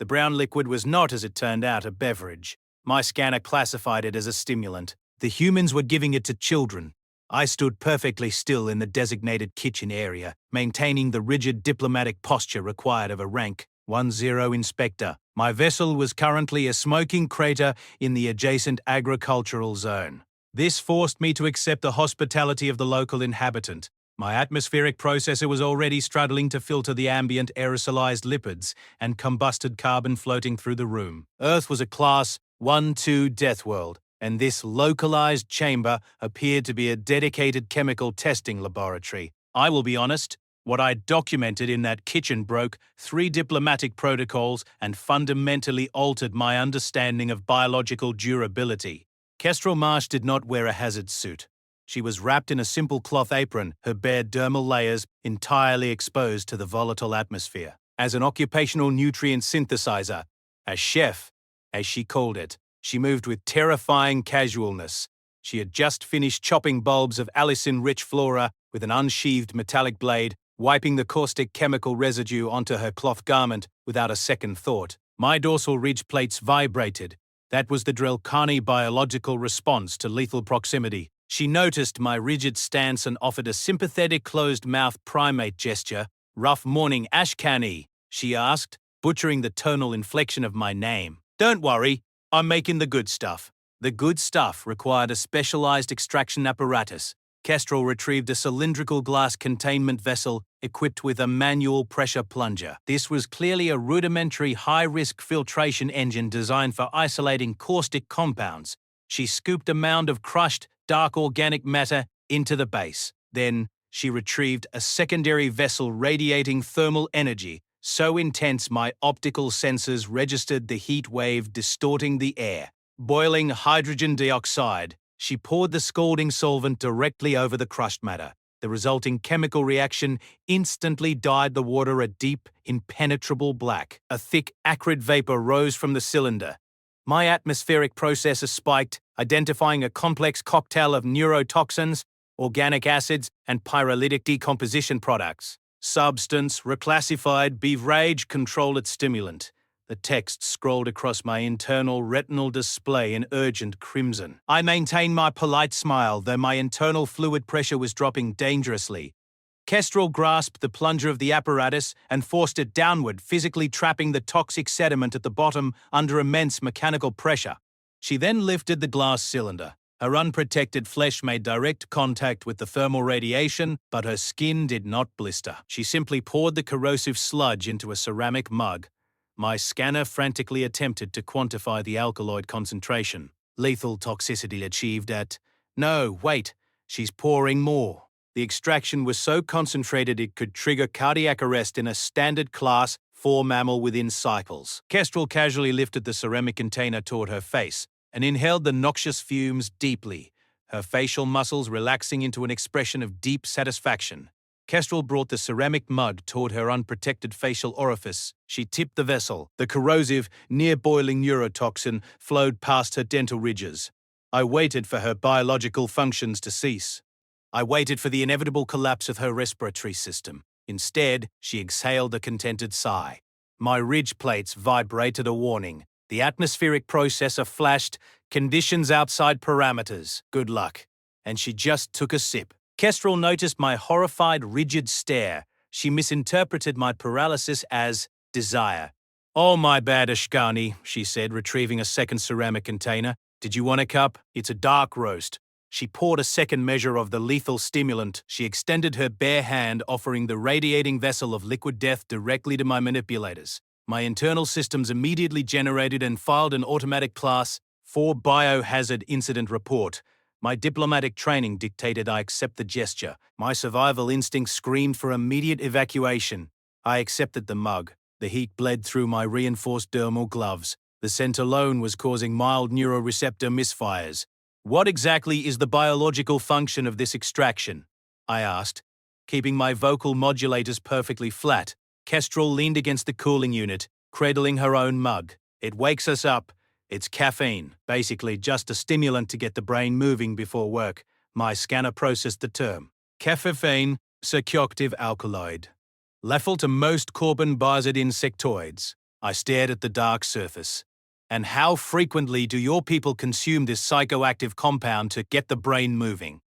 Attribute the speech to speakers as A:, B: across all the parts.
A: The brown liquid was not, as it turned out, a beverage. My scanner classified it as a stimulant. The humans were giving it to children. I stood perfectly still in the designated kitchen area, maintaining the rigid diplomatic posture required of a rank 10 inspector. My vessel was currently a smoking crater in the adjacent agricultural zone. This forced me to accept the hospitality of the local inhabitant. My atmospheric processor was already struggling to filter the ambient aerosolized lipids and combusted carbon floating through the room. Earth was a Class 1-2 death world, and this localized chamber appeared to be a dedicated chemical testing laboratory. I will be honest, what I documented in that kitchen broke 3 diplomatic protocols and fundamentally altered my understanding of biological durability. Kestrel Marsh did not wear a hazard suit. She was wrapped in a simple cloth apron, her bare dermal layers entirely exposed to the volatile atmosphere. As an occupational nutrient synthesizer, a chef, as she called it, she moved with terrifying casualness. She had just finished chopping bulbs of allicin-rich flora with an unsheathed metallic blade, wiping the caustic chemical residue onto her cloth garment without a second thought. My dorsal ridge plates vibrated. That was the Drelkani biological response to lethal proximity. She noticed my rigid stance and offered a sympathetic closed-mouth primate gesture. "Rough morning, Ashkani," she asked, butchering the tonal inflection of my name. "Don't worry, I'm making the good stuff." The good stuff required a specialized extraction apparatus. Kestrel retrieved a cylindrical glass containment vessel equipped with a manual pressure plunger. This was clearly a rudimentary high-risk filtration engine designed for isolating caustic compounds. She scooped a mound of crushed, dark organic matter into the base. Then, she retrieved a secondary vessel radiating thermal energy, so intense my optical sensors registered the heat wave distorting the air. Boiling hydrogen dioxide, she poured the scalding solvent directly over the crushed matter. The resulting chemical reaction instantly dyed the water a deep, impenetrable black. A thick, acrid vapor rose from the cylinder. My atmospheric processor spiked, identifying a complex cocktail of neurotoxins, organic acids, and pyrolytic decomposition products. "Substance reclassified beverage-controlled stimulant." The text scrolled across my internal retinal display in urgent crimson. I maintained my polite smile, though my internal fluid pressure was dropping dangerously. Kestrel grasped the plunger of the apparatus and forced it downward, physically trapping the toxic sediment at the bottom under immense mechanical pressure. She then lifted the glass cylinder. Her unprotected flesh made direct contact with the thermal radiation, but her skin did not blister. She simply poured the corrosive sludge into a ceramic mug. My scanner frantically attempted to quantify the alkaloid concentration. Lethal toxicity achieved at... No, wait, she's pouring more. The extraction was so concentrated it could trigger cardiac arrest in a standard Class 4 mammal within cycles. Kestrel casually lifted the ceramic container toward her face and inhaled the noxious fumes deeply, her facial muscles relaxing into an expression of deep satisfaction. Kestrel brought the ceramic mug toward her unprotected facial orifice. She tipped the vessel. The corrosive, near-boiling neurotoxin flowed past her dental ridges. I waited for her biological functions to cease. I waited for the inevitable collapse of her respiratory system. Instead, she exhaled a contented sigh. My ridge plates vibrated a warning. The atmospheric processor flashed, "Conditions outside parameters. Good luck." And she just took a sip. Kestrel noticed my horrified, rigid stare. She misinterpreted my paralysis as desire. "Oh, my bad, Ashkani," she said, retrieving a second ceramic container. "Did you want a cup? It's a dark roast." She poured a second measure of the lethal stimulant. She extended her bare hand, offering the radiating vessel of liquid death directly to my manipulators. My internal systems immediately generated and filed an automatic Class 4 biohazard incident report. My diplomatic training dictated I accept the gesture. My survival instinct screamed for immediate evacuation. I accepted the mug. The heat bled through my reinforced dermal gloves. The scent alone was causing mild neuroreceptor misfires. "What exactly is the biological function of this extraction?" I asked, keeping my vocal modulators perfectly flat. Kestrel leaned against the cooling unit, cradling her own mug. "It wakes us up. It's caffeine, basically just a stimulant to get the brain moving before work." My scanner processed the term. "Caffeine, psychoactive alkaloid. Lethal to most Corbin-Barzid insectoids." I stared at the dark surface. And how frequently do your people consume this psychoactive compound to get the brain moving?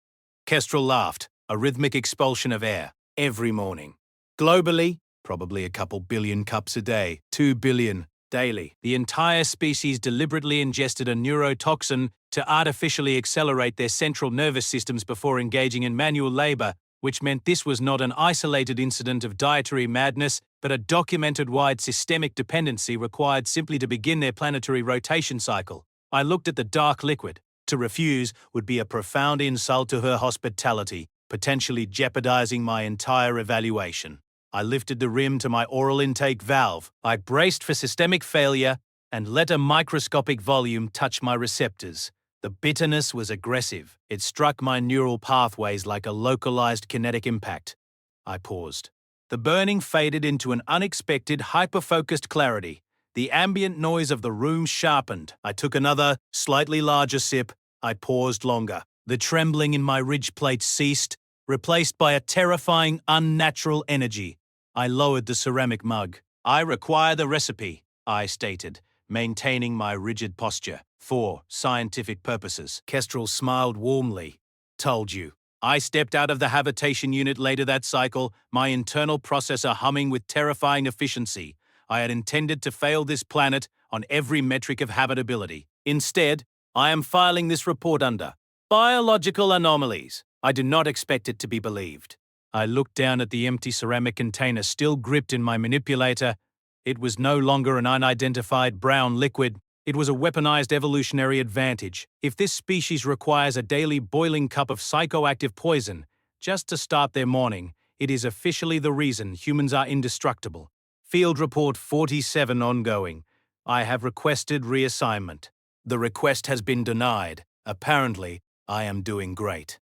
A: Kestrel laughed, a rhythmic expulsion of air, every morning. Globally, probably a couple billion cups a day, 2 billion daily. The entire species deliberately ingested a neurotoxin to artificially accelerate their central nervous systems before engaging in manual labor, which meant this was not an isolated incident of dietary madness, but a documented-wide systemic dependency required simply to begin their planetary rotation cycle. I looked at the dark liquid. To refuse would be a profound insult to her hospitality, potentially jeopardizing my entire evaluation. I lifted the rim to my oral intake valve. I braced for systemic failure and let a microscopic volume touch my receptors. The bitterness was aggressive. It struck my neural pathways like a localized kinetic impact. I paused. The burning faded into an unexpected, hyper-focused clarity. The ambient noise of the room sharpened. I took another, slightly larger sip. I paused longer. The trembling in my ridge plate ceased, replaced by a terrifying, unnatural energy. I lowered the ceramic mug. I require the recipe, I stated, maintaining my rigid posture. For scientific purposes. Kestrel smiled warmly. Told you. I stepped out of the habitation unit later that cycle, my internal processor humming with terrifying efficiency. I had intended to fail this planet on every metric of habitability. Instead, I am filing this report under biological anomalies. I do not expect it to be believed. I looked down at the empty ceramic container still gripped in my manipulator. It was no longer an unidentified brown liquid. It was a weaponized evolutionary advantage. If this species requires a daily boiling cup of psychoactive poison just to start their morning, it is officially the reason humans are indestructible. Field Report 47 ongoing. I have requested reassignment. The request has been denied. Apparently, I am doing great.